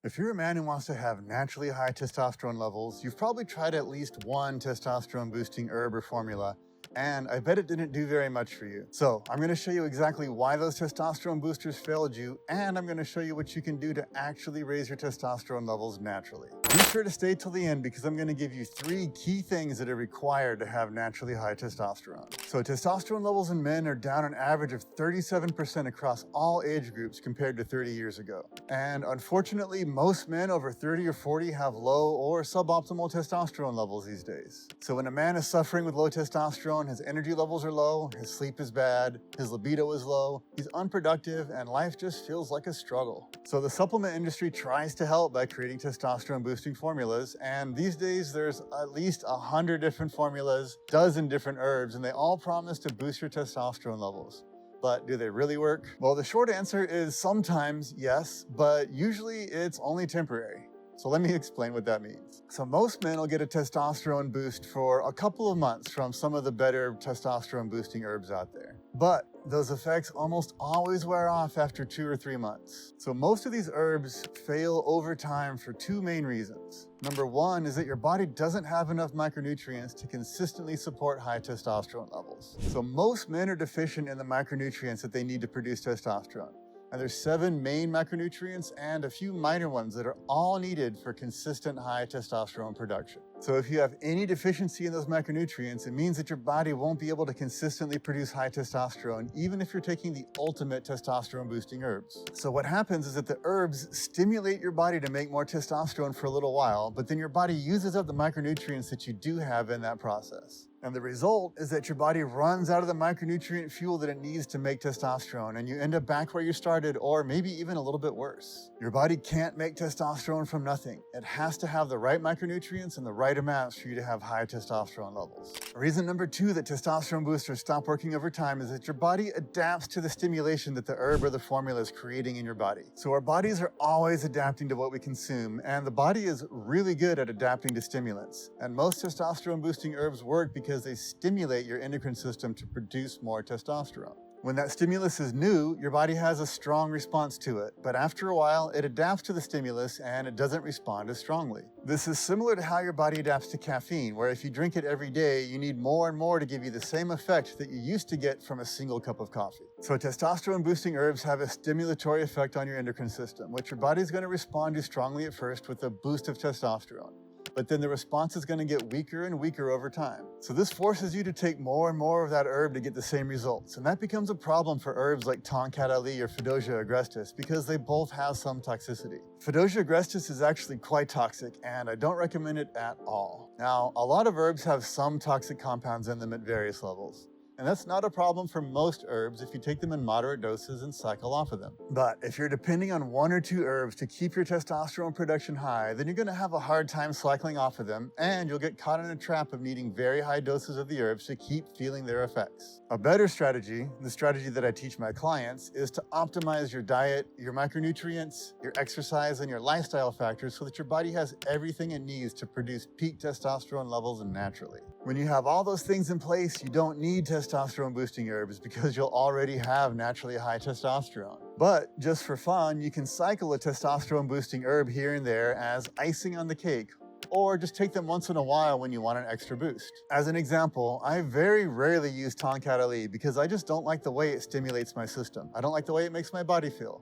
If you're a man who wants to have naturally high testosterone levels, you've probably tried at least one testosterone boosting herb or formula, and I bet it didn't do very much for you. So I'm going to show you exactly why those testosterone boosters failed you, and I'm going to show you what you can do to actually raise your testosterone levels naturally. Be sure to stay till the end because I'm going to give you 3 key things that are required to have naturally high testosterone. So testosterone levels in men are down an average of 37% across all age groups compared to 30 years ago. And unfortunately, most men over 30 or 40 have low or suboptimal testosterone levels these days. So when a man is suffering with low testosterone, his energy levels are low, his sleep is bad, his libido is low, he's unproductive, and life just feels like a struggle. So the supplement industry tries to help by creating testosterone boosting formulas, and these days there's at least 100 different formulas, dozen different herbs, and they all promise to boost your testosterone levels. But do they really work? Well, the short answer is sometimes yes, but usually it's only temporary. So let me explain what that means. So most men will get a testosterone boost for a couple of months from some of the better testosterone boosting herbs out there. But those effects almost always wear off after 2 or 3 months. So most of these herbs fail over time for 2 main reasons. Number 1 is that your body doesn't have enough micronutrients to consistently support high testosterone levels. So most men are deficient in the micronutrients that they need to produce testosterone. And there's 7 main macronutrients and a few minor ones that are all needed for consistent high testosterone production. So if you have any deficiency in those macronutrients, it means that your body won't be able to consistently produce high testosterone, even if you're taking the ultimate testosterone boosting herbs. So what happens is that the herbs stimulate your body to make more testosterone for a little while, but then your body uses up the micronutrients that you do have in that process. And the result is that your body runs out of the micronutrient fuel that it needs to make testosterone, and you end up back where you started, or maybe even a little bit worse. Your body can't make testosterone from nothing. It has to have the right micronutrients and the right amounts for you to have high testosterone levels. Reason number 2 that testosterone boosters stop working over time is that your body adapts to the stimulation that the herb or the formula is creating in your body. So our bodies are always adapting to what we consume, and the body is really good at adapting to stimulants. And most testosterone boosting herbs work because they stimulate your endocrine system to produce more testosterone. When that stimulus is new, your body has a strong response to it, but after a while, it adapts to the stimulus and it doesn't respond as strongly. This is similar to how your body adapts to caffeine, where if you drink it every day, you need more and more to give you the same effect that you used to get from a single cup of coffee. So testosterone boosting herbs have a stimulatory effect on your endocrine system, which your body is going to respond to strongly at first with a boost of testosterone. But then the response is going to get weaker and weaker over time. So this forces you to take more and more of that herb to get the same results. And that becomes a problem for herbs like Tonkat Ali or Fedosia agrestis because they both have some toxicity. Fedosia agrestis is actually quite toxic, and I don't recommend it at all. Now, a lot of herbs have some toxic compounds in them at various levels. And that's not a problem for most herbs if you take them in moderate doses and cycle off of them. But if you're depending on 1 or 2 herbs to keep your testosterone production high, then you're going to have a hard time cycling off of them, and you'll get caught in a trap of needing very high doses of the herbs to keep feeling their effects. A better strategy, the strategy that I teach my clients, is to optimize your diet, your micronutrients, your exercise, and your lifestyle factors so that your body has everything it needs to produce peak testosterone levels naturally. When you have all those things in place, you don't need testosterone boosting herbs because you'll already have naturally high testosterone. But just for fun, you can cycle a testosterone boosting herb here and there as icing on the cake, or just take them once in a while when you want an extra boost. As an example, I very rarely use Tonkat Ali because I just don't like the way it stimulates my system. I don't like the way it makes my body feel.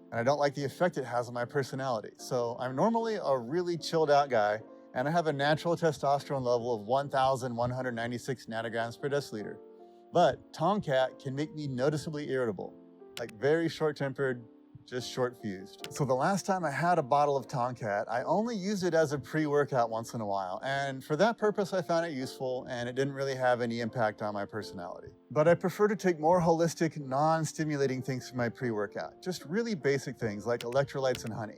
And I don't like the effect it has on my personality. So I'm normally a really chilled out guy, and I have a natural testosterone level of 1,196 nanograms per deciliter. But Tonkat can make me noticeably irritable, like very short-tempered, just short-fused. So the last time I had a bottle of Tonkat, I only used it as a pre-workout once in a while, and for that purpose I found it useful, and it didn't really have any impact on my personality. But I prefer to take more holistic, non-stimulating things for my pre-workout, just really basic things like electrolytes and honey.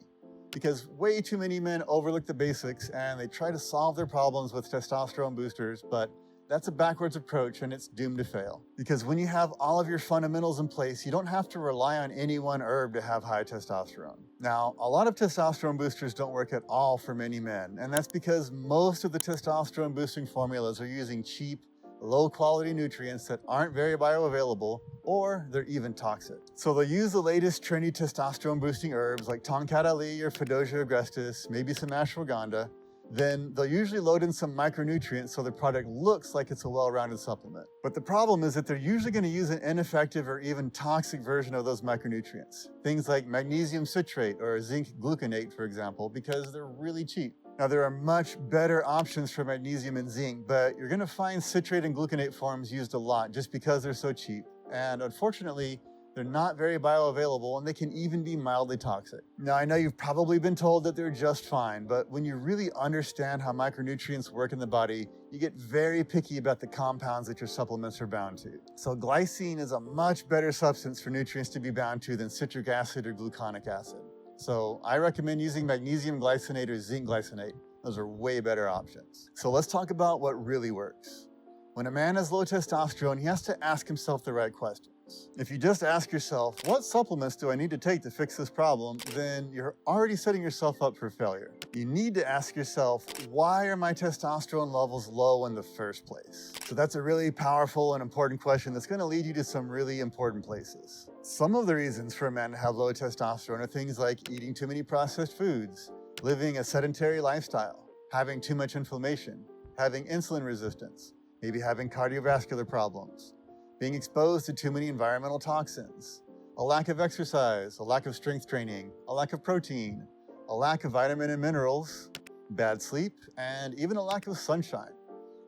Because way too many men overlook the basics and they try to solve their problems with testosterone boosters, but that's a backwards approach and it's doomed to fail. Because when you have all of your fundamentals in place, you don't have to rely on any one herb to have high testosterone. Now, a lot of testosterone boosters don't work at all for many men, and that's because most of the testosterone boosting formulas are using cheap, low quality nutrients that aren't very bioavailable, or they're even toxic. So they'll use the latest trendy testosterone boosting herbs like Tongkat Ali or Fedosia agrestis, maybe some ashwagandha. Then they'll usually load in some micronutrients so the product looks like it's a well-rounded supplement. But the problem is that they're usually going to use an ineffective or even toxic version of those micronutrients. Things like magnesium citrate or zinc gluconate, for example, because they're really cheap. Now, there are much better options for magnesium and zinc, but you're going to find citrate and gluconate forms used a lot just because they're so cheap. And unfortunately, they're not very bioavailable, and they can even be mildly toxic. Now, I know you've probably been told that they're just fine, but when you really understand how micronutrients work in the body, you get very picky about the compounds that your supplements are bound to. So glycine is a much better substance for nutrients to be bound to than citric acid or gluconic acid. So I recommend using magnesium glycinate or zinc glycinate. Those are way better options. So let's talk about what really works. When a man has low testosterone, he has to ask himself the right questions. If you just ask yourself, what supplements do I need to take to fix this problem, then you're already setting yourself up for failure. You need to ask yourself, why are my testosterone levels low in the first place? So that's a really powerful and important question that's going to lead you to some really important places. Some of the reasons for a man to have low testosterone are things like eating too many processed foods, living a sedentary lifestyle, having too much inflammation, having insulin resistance, maybe having cardiovascular problems, being exposed to too many environmental toxins, a lack of exercise, a lack of strength training, a lack of protein, a lack of vitamin and minerals, bad sleep, and even a lack of sunshine.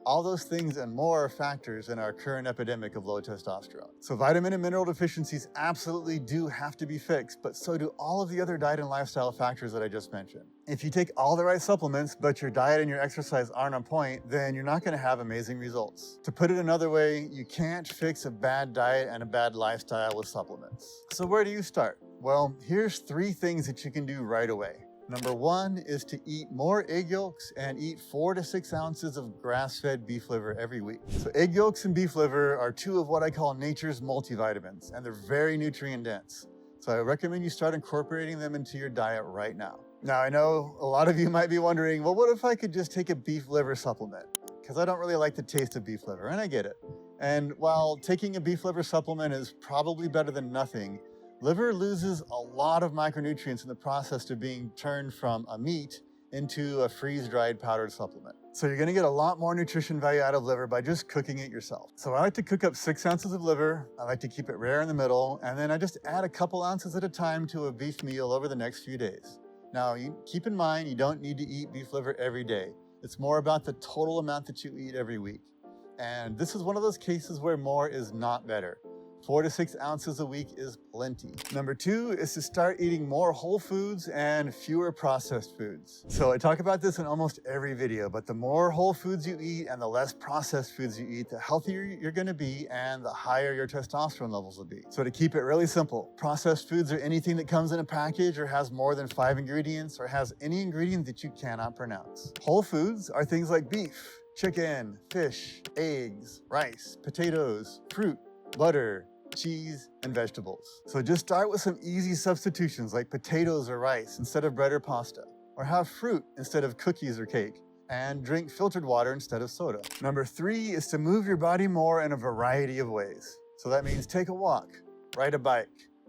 All those things and more are factors in our current epidemic of low testosterone. So vitamin and mineral deficiencies absolutely do have to be fixed, but so do all of the other diet and lifestyle factors that I just mentioned. If you take all the right supplements, but your diet and your exercise aren't on point, then you're not going to have amazing results. To put it another way, you can't fix a bad diet and a bad lifestyle with supplements. So where do you start? Well, here's 3 things that you can do right away. Number 1 is to eat more egg yolks and eat 4 to 6 ounces of grass-fed beef liver every week. So egg yolks and beef liver are 2 of what I call nature's multivitamins, and they're very nutrient dense. So I recommend you start incorporating them into your diet right now. Now, I know a lot of you might be wondering, well, what if I could just take a beef liver supplement? Because I don't really like the taste of beef liver, and I get it. And while taking a beef liver supplement is probably better than nothing, liver loses a lot of micronutrients in the process of being turned from a meat into a freeze-dried powdered supplement. So you're gonna get a lot more nutrition value out of liver by just cooking it yourself. So I like to cook up 6 ounces of liver. I like to keep it rare in the middle, and then I just add a couple ounces at a time to a beef meal over the next few days. Now, you keep in mind, you don't need to eat beef liver every day. It's more about the total amount that you eat every week. And this is one of those cases where more is not better. 4 to 6 ounces a week is plenty. Number 2 is to start eating more whole foods and fewer processed foods. So I talk about this in almost every video, but the more whole foods you eat and the less processed foods you eat, the healthier you're gonna be and the higher your testosterone levels will be. So to keep it really simple, processed foods are anything that comes in a package or has more than 5 ingredients or has any ingredient that you cannot pronounce. Whole foods are things like beef, chicken, fish, eggs, rice, potatoes, fruit, butter, cheese, and vegetables. So just start with some easy substitutions like potatoes or rice instead of bread or pasta, or have fruit instead of cookies or cake, and drink filtered water instead of soda. Number 3 is to move your body more in a variety of ways. So that means take a walk, ride a bike,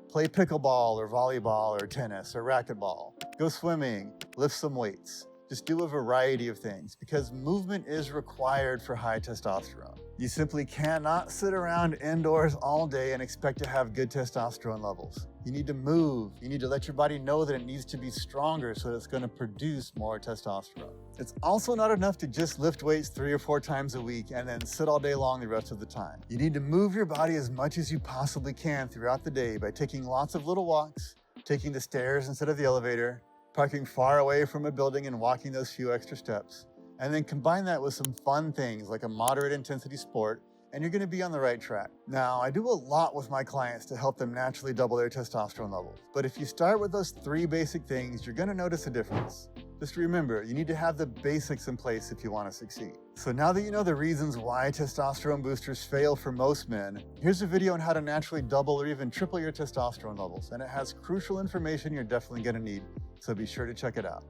play pickleball or volleyball or tennis or racquetball, go swimming, lift some weights. Just do a variety of things because movement is required for high testosterone. You simply cannot sit around indoors all day and expect to have good testosterone levels. You need to move. You need to let your body know that it needs to be stronger so that it's going to produce more testosterone. It's also not enough to just lift weights 3 or 4 times a week and then sit all day long the rest of the time. You need to move your body as much as you possibly can throughout the day by taking lots of little walks, taking the stairs instead of the elevator, parking far away from a building and walking those few extra steps. And then combine that with some fun things like a moderate intensity sport, and you're gonna be on the right track. Now, I do a lot with my clients to help them naturally double their testosterone levels. But if you start with those 3 basic things, you're gonna notice a difference. Just remember, you need to have the basics in place if you wanna succeed. So now that you know the reasons why testosterone boosters fail for most men, here's a video on how to naturally double or even triple your testosterone levels. And it has crucial information you're definitely gonna need, so be sure to check it out.